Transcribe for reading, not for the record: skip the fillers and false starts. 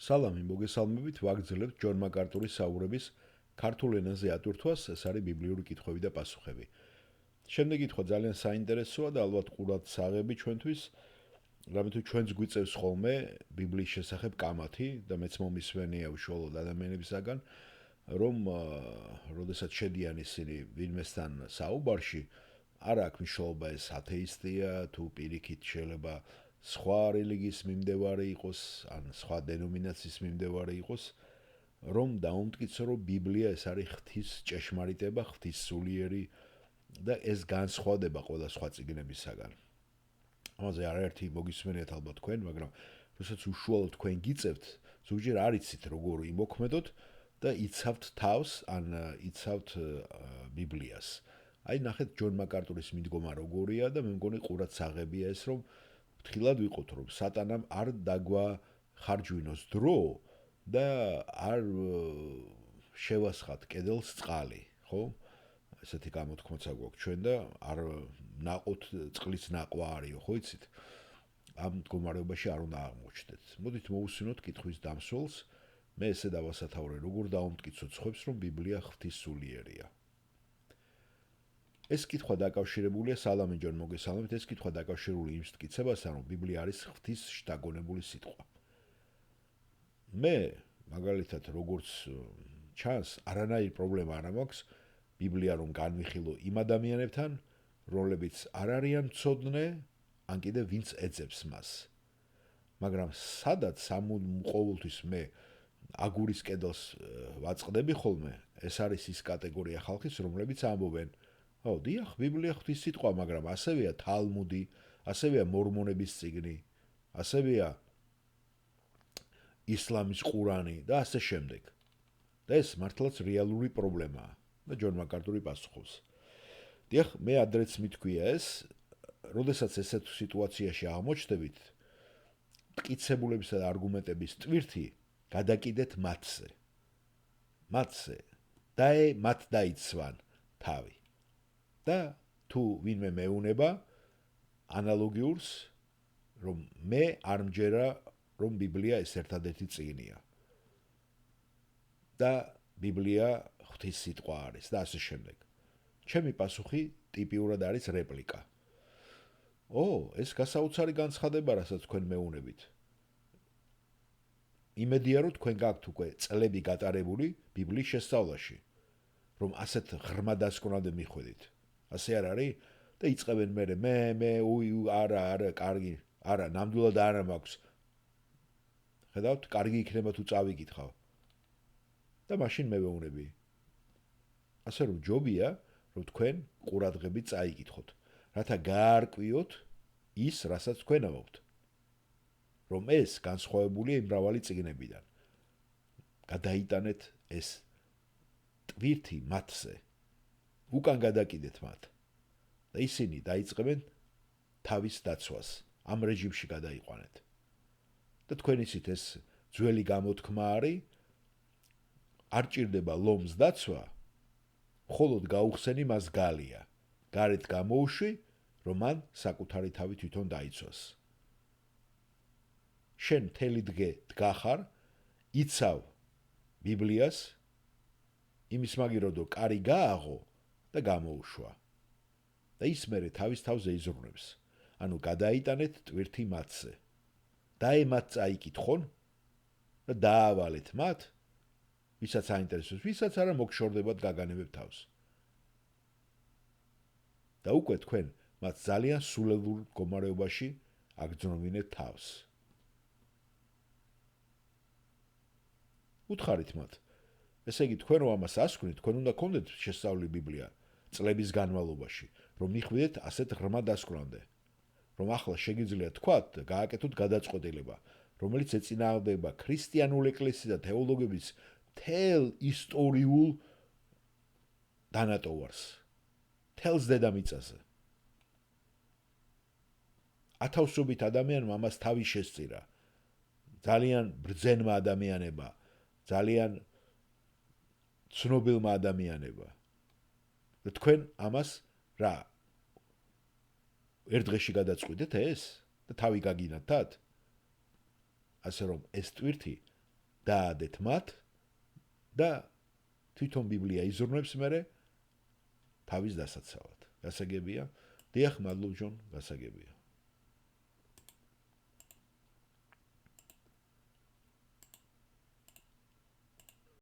სალამი, მოგესალმებით, ვაგრძელებთ ჯონ მაკარტურის საუბრების ქართულ ენაზე ატვირთვას, ეს არის ბიბლიური კითხვები და პასუხები. შემდეგი კითხვა ძალიან საინტერესოა და ალბათ ყურად საღები ჩვენთვის, რამე თუ ჩვენც გვიწევს ხოლმე ბიბლიის შესახებ კამათი და მეც მომისმენია უშუალოდ ადამიანებისაგან, რომ როდესაც შედიან ისინი ვინმესთან საუბარში, არ აქვს მნიშვნელობა ეს ათეისტია თუ პირიქით შეიძლება სხვა რელიგიის მიმდევარი იყოს, ან სხვა დენომინაციის მიმდევარი იყოს, რომ დაუმტკიცო, რომ ბიბლია ეს არის ღვთის ჭეშმარიტება, ღვთის სულიერი და ეს განსხვავდება ყველა სხვა წიგნებისაგან. ამაზე არაერთი მოგისმენიათ ალბათ თქვენ, მაგრამ როდესაც უშუალოდ თქვენ გიწევთ, ზოგჯერ არ იცით როგორ იმოქმედოთ და იცავთ თავს, ან იცავთ ბიბლიას. აი ნახეთ ჯონ მაკარტურის მიდგომა როგორია და მე მგონი ყურად საღებია ეს, რომ ფრთხილად ვიყოთ, რომ სატანამ არ დაგვახარჯვინოს დრო და არ შევასხათ კედელს წყალი, ხო? ესეთი გამოთქმაცა გვაქვს ჩვენ და არ ნაყოთ წყლის ნაყვა არისო, ხო იცით? ამ მდგომარეობაში არ უნდა აღმოჩნდეთ. მოდით მოусვინოთ კითხვის დამსვლელს. მე ესე დავასათავრე, როგორ დაუმტკიცოთ სხვებს, რომ ბიბლია ღვთის სულიერია. ეს კითხვა დაკავშირებულია სალამი ჯონ მოგესალმებით, ეს კითხვა დაკავშირებული იმ მტკიცებასთან, რომ ბიბლია არის ღვთის შთაგონებული სიტყვა. მე მაგალითად როგორც ჩანს, არანაირი პრობლემა არ მაქვს ბიბლია რომ განვიხილო იმ ადამიანებთან, რომლებიც არ არიან მცოდნე, ან კიდე ვინც ეძებს მას. მაგრამ სადაც ყოველთვის მე აგურის კედელს ვაწყდები ხოლმე, ეს არის ის კატეგორია ხალხის, რომლებიც ამბობენ, დიახ, ბიბლია ღვთის სიტყვა, მაგრამ ასევეა თალმუდი, ასევეა მორმონების წიგნი, ასევეა ისლამის ყურანი და ასე შემდეგ. და ეს მართლაც რეალური პრობლემაა. და ჯონ მაკარტური პასუხობს. დიახ, მე ადრეც მithქვია ეს, როდესაც ესეთ სიტუაციაში აღმოჩნდებით, მტკიცებულებისა და არგუმენტების ტვირთი გადაკიდეთ მათზე. მათზე და მათ დაიცვან თავი. და თუ ვინმე მეუნება ანალოგიურს, რომ მე არ მჯერა, რომ ბიბლია ეს ერთადერთი წიგნია. და ბიბლია ღვთის სიტყვა არის და ასე შემდეგ. ჩემი პასუხი ტიპიურად არის რეპლიკა. ეს გასაოცარი განცხადება, რასაც თქვენ მეუნებით. იმედია, რომ თქვენ გაქვთ უკვე წლები გატარებული ბიბლიის შესწავლაში, რომ ასეთ ღრმა დასკვნამდე მიხვედით. ასე არ არის? და იწყებენ არა, კარგი, არა, ნამდვილად არა მაქვს. ხედავთ, კარგი იქნება თუ წავიკითხავ. და მაშინ მე ვეუნები. ასე რომ ჯობია, რომ თქვენ ყურადღებით წაიკითხოთ, რათა გაარკვიოთ ის, რასაც თქვენ ამბობთ. რომ ეს განსხვავებულია იმ მრავალი წიგნებიდან. გადაიტანეთ ეს ტვირთი მათზე. უკან გადაკიდეთ მათ. და ისინი დაიწყებენ თავის დაცვას. ამ რეჟიმში გადაიყვანეთ. და თქვენ ისით ეს ძველი გამოთქმა არის, არ ჭირდება ლომს დაცვა, მხოლოდ გაუხსენი მას გალია. გარეთ გამოუშვი, რომ მან საკუთარი თავი თვითონ დაიცვას. შენ მთელი დღე დგახარ, იცავ ბიბლიას, იმის მაგირო კარი გააღო და გამოუშვა. და ის მერე თავის თავზე იზრუნებს. ანუ გადაიტანეთ ტვირთი მათზე. დაემათ წაიკითხონ და დაავალეთ მათ, ვისაც აინტერესებს, ვისაც არა მოგშორდებათ გაგანებებ თავს. და უკვე თქვენ მათ ძალიან სულელურ მდგომარეობაში აგრძნობინეთ თავს. უთხარით მათ. ესე იგი, თქვენ რომ ამას ასკვნით, თქვენ უნდა გქონდეთ შესწავლილი ბიბლია წლების განმავლობაში, რომ მიხვიდეთ ასეთ ღრმა დასკვნამდე. რომ ახლა შეგიძლიათ თქვათ და გააკეთოთ გადაწყვეტილება, რომელიც ეწინააღმდება ქრისტიანულ ეკლესიის და თეოლოგების მთელ ისტორიულ დანატოვარს. მთელს დედამიწაზე. ათასობით ადამიანმა ამას თავი შესწირა. ძალიან ბრძენმა ადამიანებმა, ძალიან ცნობილმა ადამიანებმა. და თქვენ ამას რა ერთ დღეში გადაწყვიტეთ ეს და თავი გაგინათათ? ასე რომ ეს ტვირთი დაადეთ მათ და თვითონ ბიბლია იზრუნებს მერე თავის დასაცავად. გასაგებია? დიახ, მადლობ ჯონ, გასაგებია.